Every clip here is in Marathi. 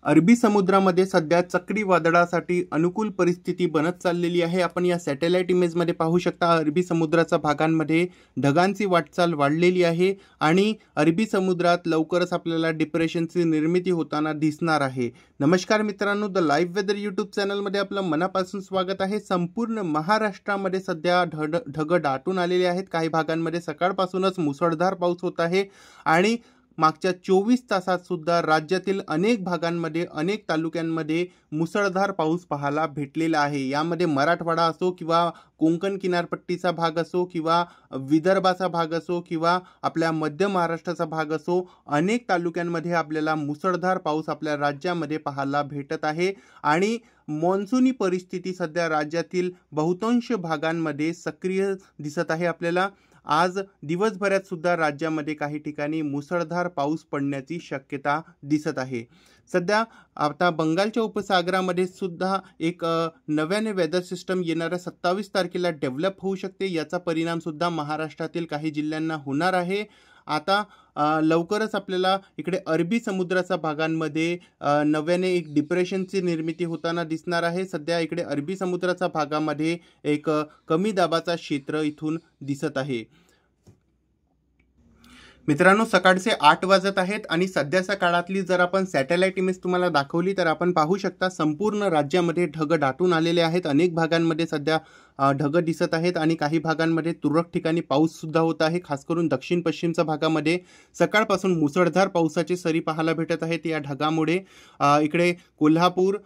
अरबी समुद्रामध्ये सध्या चक्रीवादळासाठी अनुकूल परिस्थिती बनत चाललेली आहे। आपण या सॅटेलाइट इमेजमध्ये पाहू शकता अरबी समुद्राच्या भागांमध्ये ढगांची वाटचाल वाढलेली आहे आणि अरबी समुद्रात लवकरच आपल्याला डिप्रेशनची निर्मिती होताना दिसणार आहे। नमस्कार मित्रांनो, द लाईव्ह वेदर यूट्यूब चॅनलमध्ये आपलं मनापासून स्वागत आहे। संपूर्ण महाराष्ट्रामध्ये सध्या ढग दाटून आलेले आहेत। काही भागांमध्ये सकाळपासूनच मुसळधार पाऊस होत आहे आणि मागच्या 24 तासात सुद्धा राज्यातील अनेक भागांमध्ये अनेक तालुक्यांमध्ये मुसळधार पाऊस पाहायला भेटलेला आहे। यामध्ये मराठवाडा असो किंवा कोकण किनारपट्टीचा भाग असो किंवा विदर्भाचा भाग असो किंवा आपल्या मध्य महाराष्ट्राचा भाग असो, अनेक तालुक्यांमध्ये आपल्याला मुसळधार पाऊस आपल्या राज्यामध्ये पाहायला भेटत आहे आणि मॉन्सूनी परिस्थिती सध्या राज्यातील बहुतांश भागांमध्ये सक्रिय दिसत आहे। आपल्याला आज दिवसभरात सुद्धा राज्यामध्ये काही ठिकाणी मुसळधार पाऊस पडण्याची शक्यता दिसत आहे। सध्या आता बंगालच्या उपसागरामध्ये सुद्धा एक नव्याने वेदर सिस्टम येणाऱ्या 27 तारखेला डेव्हलप होऊ शकते। याचा परिणाम सुद्धा महाराष्ट्रातील काही जिल्ह्यांना होणार आहे। आता लवकरच आपल्याला इकडे अरबी समुद्राच्या भागांमध्ये नव्याने एक डिप्रेशनची निर्मिती होताना दिसणार आहे। सध्या इकडे अरबी समुद्राच्या भागामध्ये एक कमी दाबाचा क्षेत्र इथून दिसत आहे। मित्रांनो, सकाळचे 8 वाजत आहेत आणि सध्याच्या काळातली जर आपण सॅटेलाइट इमेज तुम्हाला दाखवली तर आपण पाहू शकता संपूर्ण राज्यामध्ये ढग दाटून आलेले आहेत। अनेक भागांमध्ये सध्या ढग दिसत आहेत आणि काही भागांमध्ये तुरळक ठिकाणी पाऊस सुद्धा होत आहे। खास करून दक्षिण पश्चिमच्या भागामध्ये सकाळपासून मुसळधार पावसाची सरी पाहायला भेटत आहेत। या ढगामुळे इकडे कोल्हापूर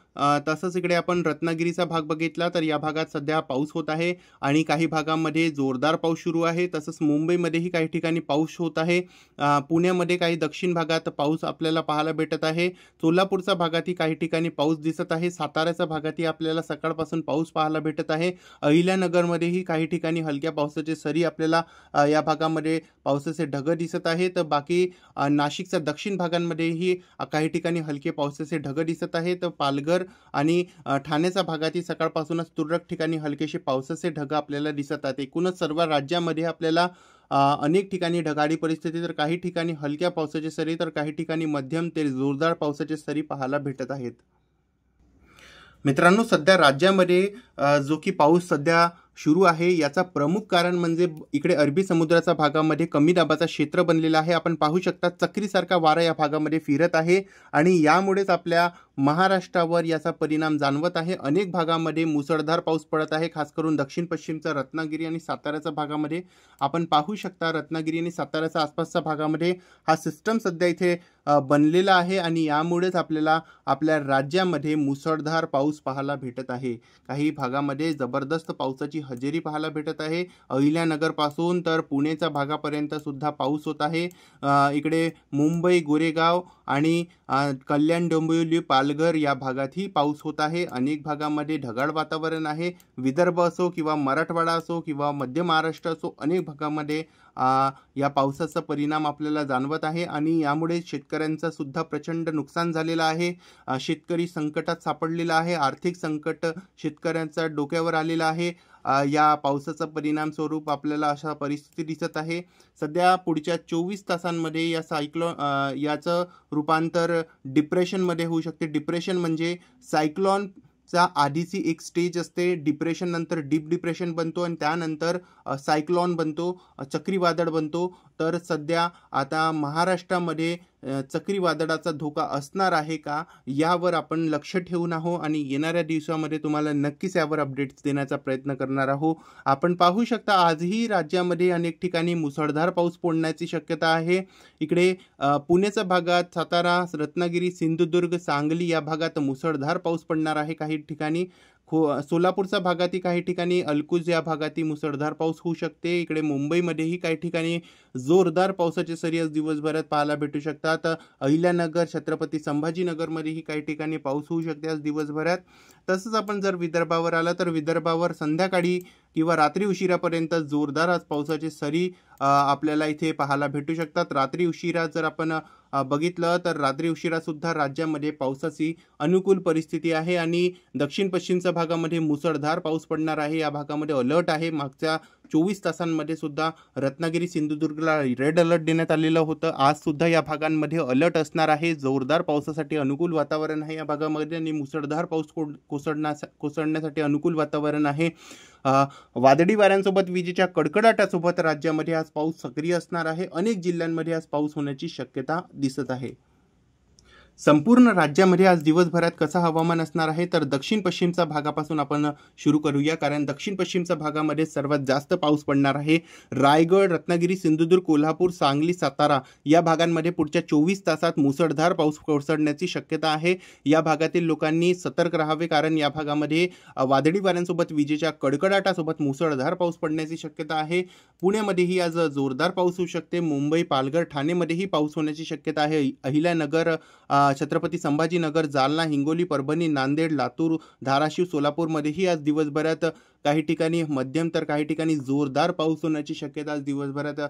तसंच इकडे आपण रत्नागिरीचा भाग बघितला तर या भागात सध्या पाऊस होत आहे आणि काही भागांमध्ये जोरदार पाऊस सुरू आहे। तसंच मुंबईमध्येही काही ठिकाणी पाऊस होत आहे। पुण्यामध्ये काही दक्षिण भागात पाऊस आपल्याला पाहायला भेटत आहे। सोलापूरच्या भागातही काही ठिकाणी पाऊस दिसत आहे। साताऱ्याच्या भागातही आपल्याला सकाळपासून पाऊस पाहायला भेटत आहे। अहिल्यानगरमध्येही काही ठिकाणी हलक्या पावसाची सरी आपल्याला या भागामध्ये पावसाचे ढग दिसत आहेत। बाकी नाशिकच्या दक्षिण भागांमध्येही काही ठिकाणी हलके पावसाचे ढग दिसत आहेत। पालघर आणि ठाण्याच्या भागातही सकाळपासूनच तुरळक ठिकाणी हलकेसे पावसाचे ढग आपल्याला दिसत आहेत। एकूणच सर्व राज्यामध्ये आपल्याला अनेक ठिकाणी ढगाळी परिस्थिती, तर काही ठिकाणी हलक्या पावसाची सरी तर काही ठिकाणी मध्यम ते जोरदार पावसाची सरी पाहायला भेटत आहेत। मित्रांनो, सध्या राज्यामध्ये जो की पाऊस सध्या सुरू आहे याचा प्रमुख कारण म्हणजे इकडे अरबी समुद्राच्या भागामध्ये कमी दाबाचा क्षेत्र बनलेला आहे। आपण पाहू शकता चक्रीसारखा वारा या भागामध्ये फिरत आहे आणि यामुळेच आपल्या महाराष्ट्रावर याचा परिणाम जाणवत आहे। अनेक भागामध्ये मुसळधार पाऊस पडत आहे। खास करून दक्षिण पश्चिमचा रत्नागिरी आणि साताऱ्याच्या भागामध्ये आपण पाहू शकता रत्नागिरी आणि साताऱ्याच्या आसपासच्या भागामध्ये हा सिस्टम सध्या इथे बनलेला आहे आणि यामुळेच आपल्याला आपल्या राज्यामध्ये मुसळधार पाऊस पाहायला भेटत आहे। काही भागामध्ये जबरदस्त पावसाची हजेरी पाहायला भेटत आहे। अहिल्यानगर पासून तर पुणेच्या भागापर्यंत सुद्धा पाऊस होत आहे। इकडे मुंबई, गोरेगाव आणि कल्याण, डोंबिवली, पालघर या भागातही पाऊस होत आहे। अनेक भागामध्ये ढगाळ वातावरण आहे। विदर्भ असो किंवा मराठवाडा असो किंवा मध्य महाराष्ट्र असो, अनेक भागामध्ये या पावसाचा परिणाम आपल्याला जाणवत आहे आणि यामुळे शेतकऱ्यांचा सुद्धा प्रचंड नुकसान झालेलं आहे। शेतकरी संकटात सापडलेला आहे। आर्थिक संकट शेतकऱ्यांचा डोक्यावर आलेला आहे। या पावसाचा परिणाम स्वरूप आपल्याला अशा परिस्थिती दिसत आहे। सध्या पुढच्या 24 तासांमध्ये याचं रूपांतर डिप्रेशनमध्ये होऊ शकते। डिप्रेशन म्हणजे सायक्लॉनचा आधीची एक स्टेज असते, डिप्रेशन नंतर डीप डिप्रेशन बनतो आणि त्यानंतर सायक्लॉन बनतो, चक्रीवादळ बनतो। तर सध्या आता महाराष्ट्रामध्ये चक्रीवादळाचा धोका असणार आहे का यावर आपण लक्ष ठेवून आहोत आणि येणाऱ्या दिवसामध्ये तुम्हाला नक्कीच यावर अपडेट्स देण्याचा प्रयत्न करणार आहोत। आपण पाहू शकता आजही राज्यामध्ये अनेक ठिकाणी मुसळधार पाऊस पडण्याची शक्यता आहे। इकडे पुण्याच्या भागात, सातारा, रत्नागिरी, सिंधुदुर्ग, सांगली या भागात मुसळधार पाऊस पडणार आहे। काही ठिकाणी सोलापूरच्या भागातही काही ठिकाणी अल्कुज या भागातही मुसळधार पाऊस होऊ शकते। इकडे मुंबईमध्येही काही ठिकाणी जोरदार पावसाची सरी आज दिवसभरात पाहायला भेटू शकतात। अहिल्यानगर, छत्रपती संभाजीनगरमध्येही काही ठिकाणी पाऊस होऊ शकते आज दिवसभरात। तसंच आपण जर विदर्भावर आला तर विदर्भावर संध्याकाळी किंवा रात्री उशिरापर्यंत जोरदार आज पावसाचे सरी आपल्याला इथे पाहायला भेटू शकतात। रात्री उशिरा जर आपण बघितलं तर रात्री उशिरा सुद्धा राज्यामध्ये पावसाची अनुकूल परिस्थिती आहे आणि दक्षिण पश्चिमच्या भागामध्ये मुसळधार पाऊस पडणार आहे। या भागामध्ये अलर्ट आहे। मागच्या 24 तासांमध्ये सुद्धा रत्नागिरी सिंधुदुर्गला रेड अलर्ट देण्यात आलेलं होतं। आज सुद्धा या भागांमध्ये अलर्ट असणार आहे। जोरदार पावसासाठी अनुकूल वातावरण आहे या भागामध्ये आणि मुसळधार पाऊस कोसळण्यासाठी अनुकूल वातावरण आहे। वादळी वाऱ्यांसोबत विजेच्या कडकडाटासोबत राज्यामध्ये आज पाऊस सक्रिय असणार आहे। अनेक जिल्ह्यांमध्ये आज पाऊस होण्याची शक्यता दिसत आहे। संपूर्ण राज्यामध्ये आज दिवसभरात कसा हवामान असणार आहे तर दक्षिण पश्चिमच्या भागापासून आपण सुरू करूया, कारण दक्षिण पश्चिमच्या भागामध्ये सर्वात जास्त पाऊस पडणार आहे। रायगड, रत्नागिरी, सिंधुदुर्ग, कोल्हापूर, सांगली, सातारा या भागांमध्ये पुढच्या 24 तासात मुसळधार पाऊस कोसळण्याची शक्यता आहे। या भागातील लोकांनी सतर्क राहावे, कारण या भागामध्ये वादळी वाऱ्यांसोबत विजेच्या कडकडाटासोबत मुसळधार पाऊस पडण्याची शक्यता आहे। पुण्यामध्येही आज जोरदार पाऊस होऊ शकते। मुंबई, पालघर, ठाणेमध्येही पाऊस होण्याची शक्यता आहे। अहिल्यानगर, छत्रपती संभाजीनगर, जालना, हिंगोली, परभणी, नांदेड, लातूर, धाराशिव, सोलापूरमध्येही आज दिवसभरात काही ठिकाणी मध्यम तर काही ठिकाणी जोरदार पाऊस होण्याची शक्यता आज दिवसभरात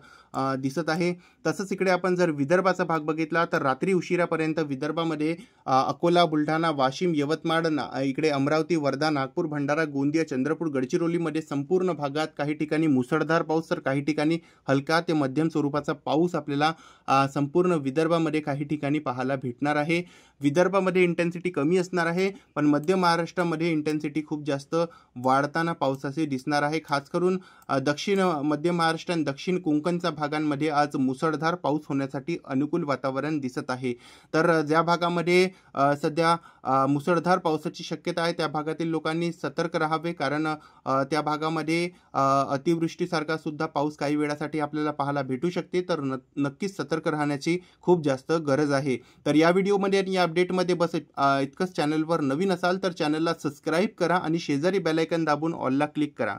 दिसत आहे। तसंच इकडे आपण जर विदर्भाचा भाग बघितला तर रात्री उशिरापर्यंत विदर्भामध्ये अकोला, बुलढाणा, वाशिम, यवतमाळ, इकडे अमरावती, वर्धा, नागपूर, भंडारा, गोंदिया, चंद्रपूर, गडचिरोलीमध्ये संपूर्ण भागात काही ठिकाणी मुसळधार पाऊस तर काही ठिकाणी हलका ते मध्यम स्वरूपाचा पाऊस आपल्याला संपूर्ण विदर्भामध्ये काही ठिकाणी पाहायला भेटणार आहे। विदर्भामध्ये इंटेन्सिटी कमी असणार आहे, पण मध्य महाराष्ट्रामध्ये इंटेन्सिटी खूप जास्त वाढताना पावसाचे दिसणार आहे। खास करून दक्षिण मध्य महाराष्ट्र आणि दक्षिण कोकणच्या भागांमध्ये आज मुसळधार पाऊस होण्यासाठी अनुकूल वातावरण दिसत आहे। तर ज्या भागामध्ये सध्या मुसळधार पावसाची शक्यता आहे त्या भागातील लोकांनी सतर्क राहावे, कारण त्या भागामध्ये अतिवृष्टीसारखा सुद्धा पाऊस काही वेळासाठी आपल्याला पाहायला भेटू शकते। तर नक्कीच सतर्क राहण्याची खूप जास्त गरज आहे। तर या व्हिडिओमध्ये आणि या अपडेटमध्ये बस इतकंच। चॅनलवर नवीन असाल तर चॅनलला सबस्क्राईब करा आणि शेजारी बेल आयकॉन दाबून ऑलला क्लिक करा।